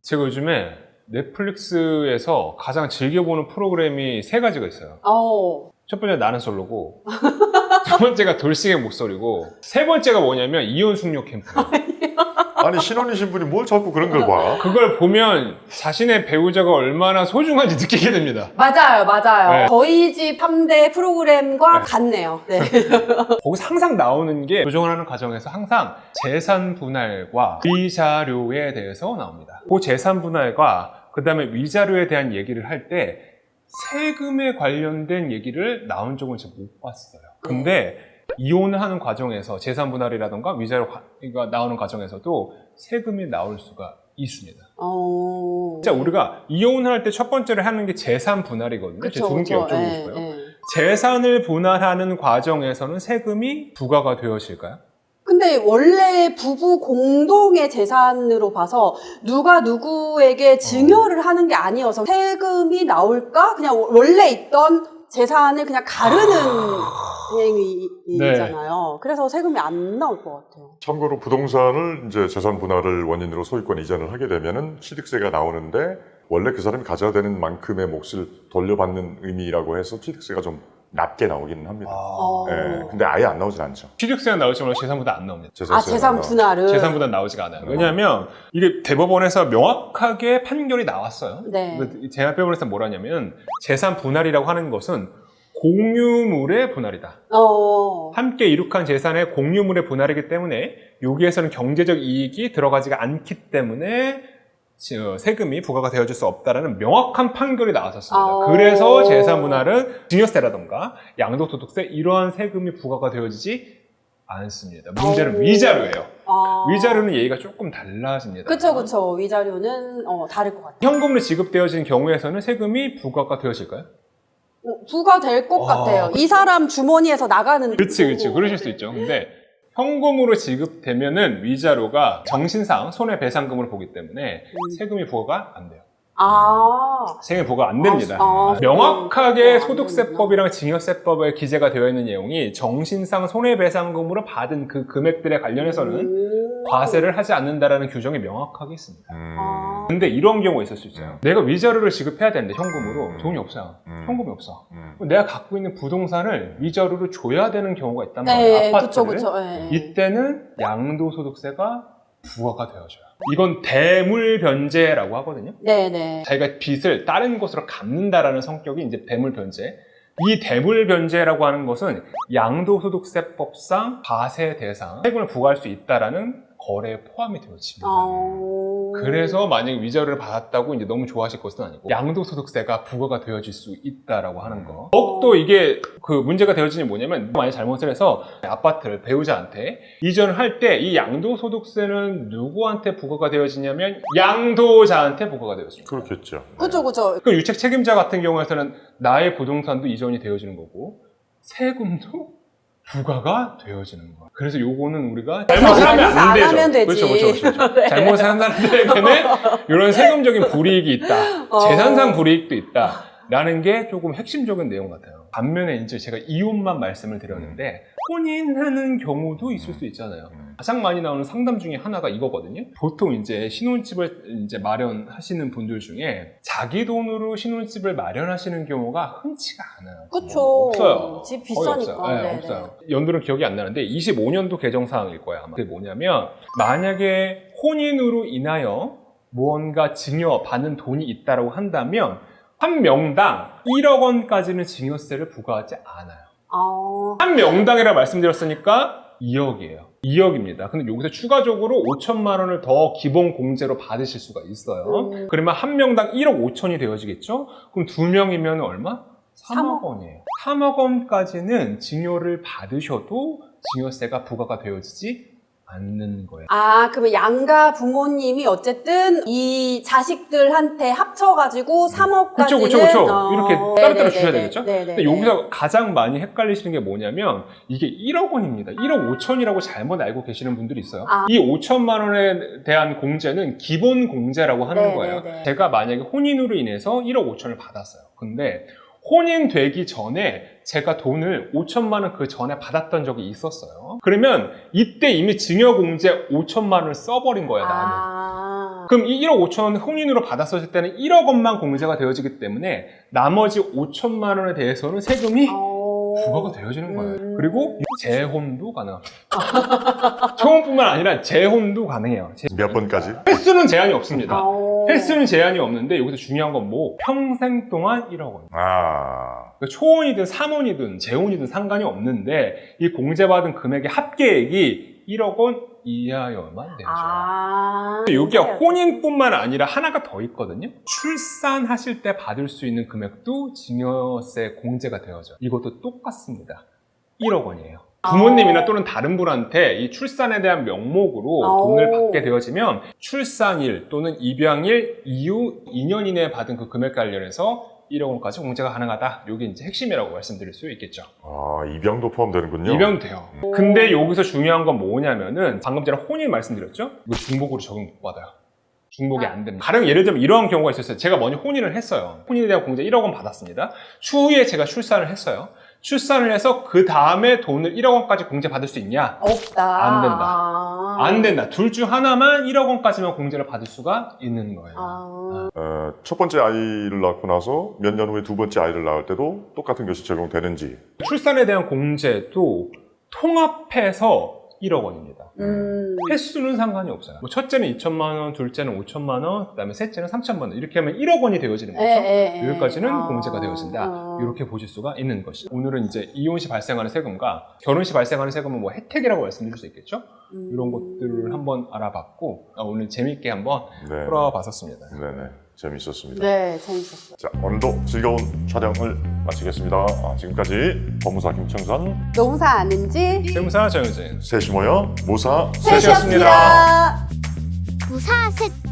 제가 요즘에 넷플릭스에서 가장 즐겨보는 프로그램이 3가지가 있어요. 첫 번째가 나는 솔로고, 두 번째가 돌싱의 목소리고, 세 번째가 뭐냐면 이혼 숙녀 캠프예요. 아니 신혼이신 분이 뭘 자꾸 그런 걸 봐? 그걸 보면 자신의 배우자가 얼마나 소중한지 느끼게 됩니다. 맞아요, 맞아요. 네. 저희 집 3대 프로그램과 같네요. 네. 거기서 항상 나오는 게 조정을 하는 과정에서 항상 재산 분할과 위자료에 대해서 나옵니다. 그 재산 분할과 그 다음에 위자료에 대한 얘기를 할 때 세금에 관련된 얘기를 나온 적은 제가 못 봤어요. 근데 이혼을 하는 과정에서 재산 분할이라던가 위자료가 나오는 과정에서도 세금이 나올 수가 있습니다. 진짜 우리가 이혼을 할 때 첫 번째로 하는 게 재산 분할이거든요. 제가 두 분께 여쭤보고 싶어요. 재산을 분할하는 과정에서는 세금이 부과가 되어질까요? 근데 원래 부부 공동의 재산으로 봐서 누가 누구에게 증여를 하는 게 아니어서 세금이 나올까? 그냥 원래 있던 재산을 그냥 가르는 행위잖아요. 네. 그래서 세금이 안 나올 것 같아요. 참고로 부동산을 이제 재산 분할을 원인으로 소유권 이전을 하게 되면은 취득세가 나오는데 원래 그 사람이 가져야 되는 만큼의 몫을 돌려받는 의미라고 해서 취득세가 좀 낮게 나오기는 합니다. 네, 근데 아예 안 나오진 않죠. 취득세가 나올지 몰라도 재산 분할 안 나옵니다. 재산 분할은? 재산 분할 나오지가 않아요. 왜냐하면 이게 대법원에서 명확하게 판결이 나왔어요. 네. 대법원에서 뭐라냐면 재산 분할이라고 하는 것은 공유물의 분할이다. 함께 이룩한 재산의 공유물의 분할이기 때문에 여기에서는 경제적 이익이 들어가지가 않기 때문에 세금이 부과가 되어줄 수 없다라는 명확한 판결이 나왔었습니다. 그래서 재산 분할은 증여세라던가 양도소득세 이러한 세금이 부과가 되어지지 않습니다. 문제는 위자료예요. 위자료는 얘기가 조금 달라집니다. 그쵸. 위자료는 다를 것 같아요. 현금으로 지급되어진 경우에서는 세금이 부과가 되어질까요? 부과될 것 같아요. 이 사람 주머니에서 나가는. 그렇지. 그러실 수 있죠. 근데 현금으로 지급되면은 위자료가 정신상 손해배상금으로 보기 때문에 세금이 부과가 안 돼요. 세금이 부과가 안 됩니다. 명확하게 소득세법이랑 증여세법에 기재가 되어 있는 내용이 정신상 손해배상금으로 받은 그 금액들에 관련해서는 과세를 하지 않는다라는 규정이 명확하게 있습니다. 근데 이런 경우가 있을 수 있어요. 내가 위자료를 지급해야 되는데 현금으로 돈이 없어요. 현금이 없어. 내가 갖고 있는 부동산을 위자료로 줘야 되는 경우가 있단 말이에요. 아파트를. 그쵸. 이때는 양도소득세가 부과가 되어져요. 이건 대물변제라고 하거든요. 네네. 자기가 빚을 다른 곳으로 갚는다라는 성격이 이제 대물변제. 이 대물변제라고 하는 것은 양도소득세법상 과세 대상 세금을 부과할 수 있다라는 거래에 포함이 되어집니다. 그래서 만약에 위자료를 받았다고 이제 너무 좋아하실 것은 아니고 양도소득세가 부과가 되어질 수 있다라고 하는 거. 더욱더 이게 그 문제가 되어지는 게 뭐냐면 만약 잘못을 해서 아파트를 배우자한테 이전을 할 때 이 양도소득세는 누구한테 부과가 되어지냐면 양도자한테 부과가 되어집니다. 그렇겠죠. 그쵸. 그 유책 책임자 같은 경우에서는 나의 부동산도 이전이 되어지는 거고 세금도 부과가 되어지는 거야. 그래서 요거는 우리가 잘못을 하면 안 되죠. 하면 되지. 그렇죠. 네. 잘못을 한 사람들에게는 이런 세금적인 불이익이 있다. 재산상 불이익도 있다. 라는 게 조금 핵심적인 내용 같아요. 반면에 이제 제가 이혼만 말씀을 드렸는데 혼인하는 경우도 있을 수 있잖아요. 가장 많이 나오는 상담 중에 하나가 이거거든요. 보통 이제 신혼집을 이제 마련하시는 분들 중에 자기 돈으로 신혼집을 마련하시는 경우가 흔치가 않아요. 그쵸. 없어요. 집 거의 비싸니까. 없어요. 네, 없어요. 연도는 기억이 안 나는데 25년도 개정 사항일 거예요. 아마. 그게 뭐냐면 만약에 혼인으로 인하여 무언가 증여받는 돈이 있다고 한다면 한 명당 1억 원까지는 증여세를 부과하지 않아요. 한 명당이라 말씀드렸으니까 2억이에요. 2억입니다. 근데 여기서 추가적으로 5천만 원을 더 기본 공제로 받으실 수가 있어요. 그러면 한 명당 1억 5천이 되어지겠죠? 그럼 2명이면 얼마? 3억 원이에요. 3억 원까지는 증여를 받으셔도 증여세가 부과가 되어지지 않는 거예요. 그러면 양가 부모님이 어쨌든 이 자식들한테 합쳐가지고 3억까지는 그쵸. 이렇게 따로따로 주셔야 되겠죠? 근데 네네. 여기서 가장 많이 헷갈리시는 게 뭐냐면 이게 1억 원입니다. 1억 5천이라고 잘못 알고 계시는 분들이 있어요. 이 5천만 원에 대한 공제는 기본 공제라고 하는 거예요. 제가 만약에 혼인으로 인해서 1억 5천을 받았어요. 근데 혼인되기 전에 제가 돈을 5천만 원 그 전에 받았던 적이 있었어요. 그러면 이때 이미 증여공제 5천만 원을 써버린 거야, 나는. 그럼 이 1억 5천 원 혼인으로 받았었을 때는 1억 원만 공제가 되어지기 때문에 나머지 5천만 원에 대해서는 세금이 부과가 되어지는 거예요. 그리고 재혼도 가능합니다. 초혼뿐만 아니라 재혼도 가능해요. 몇 번까지? 횟수는 제한이 없습니다. 횟수는 제한이 없는데 여기서 중요한 건 뭐 평생 동안 1억 원. 그러니까 초혼이든 3혼이든 재혼이든 상관이 없는데 이 공제받은 금액의 합계액이 1억 원 이하여만 되죠. 여기가 혼인뿐만 아니라 하나가 더 있거든요. 출산하실 때 받을 수 있는 금액도 증여세 공제가 되어져요. 이것도 똑같습니다. 1억 원이에요. 부모님이나 또는 다른 분한테 이 출산에 대한 명목으로 돈을 받게 되어지면 출산일 또는 입양일 이후 2년 이내에 받은 그 금액 관련해서 1억 원까지 공제가 가능하다. 이게 이제 핵심이라고 말씀드릴 수 있겠죠. 입양도 포함되는군요. 입양도 돼요. 근데 여기서 중요한 건 뭐냐면은 방금 전에 혼인 말씀드렸죠? 이거 중복으로 적용 못 받아요. 중복이 안 됩니다. 가령 예를 들면 이러한 경우가 있었어요. 제가 먼저 혼인을 했어요. 혼인에 대한 공제 1억 원 받았습니다. 추후에 제가 출산을 했어요. 출산을 해서 그 다음에 돈을 1억 원까지 공제 받을 수 있냐? 없다. 안 된다. 안 된다. 둘 중 하나만 1억 원까지만 공제를 받을 수가 있는 거예요. 첫 번째 아이를 낳고 나서 몇 년 후에 두 번째 아이를 낳을 때도 똑같은 것이 적용되는지. 출산에 대한 공제도 통합해서 1억 원입니다. 횟수는 상관이 없어요. 뭐 첫째는 2천만 원, 둘째는 5천만 원, 그다음에 셋째는 3천만 원 이렇게 하면 1억 원이 되어지는 거죠. 여기까지는 공제가 되어진다. 이렇게 보실 수가 있는 것이. 오늘은 이제 이혼 시 발생하는 세금과 결혼 시 발생하는 세금은 뭐 혜택이라고 말씀드릴 수 있겠죠. 이런 것들을 한번 알아봤고 오늘 재미있게 한번 풀어봤었습니다. 네네. 재밌었습니다. 네, 재밌었어요. 자, 오늘도 즐거운 촬영을 마치겠습니다. 지금까지 법무사 김청선, 노무사 아는지 세무사 정효진 셋이 모여 무사 셋이었습니다. 무사 셋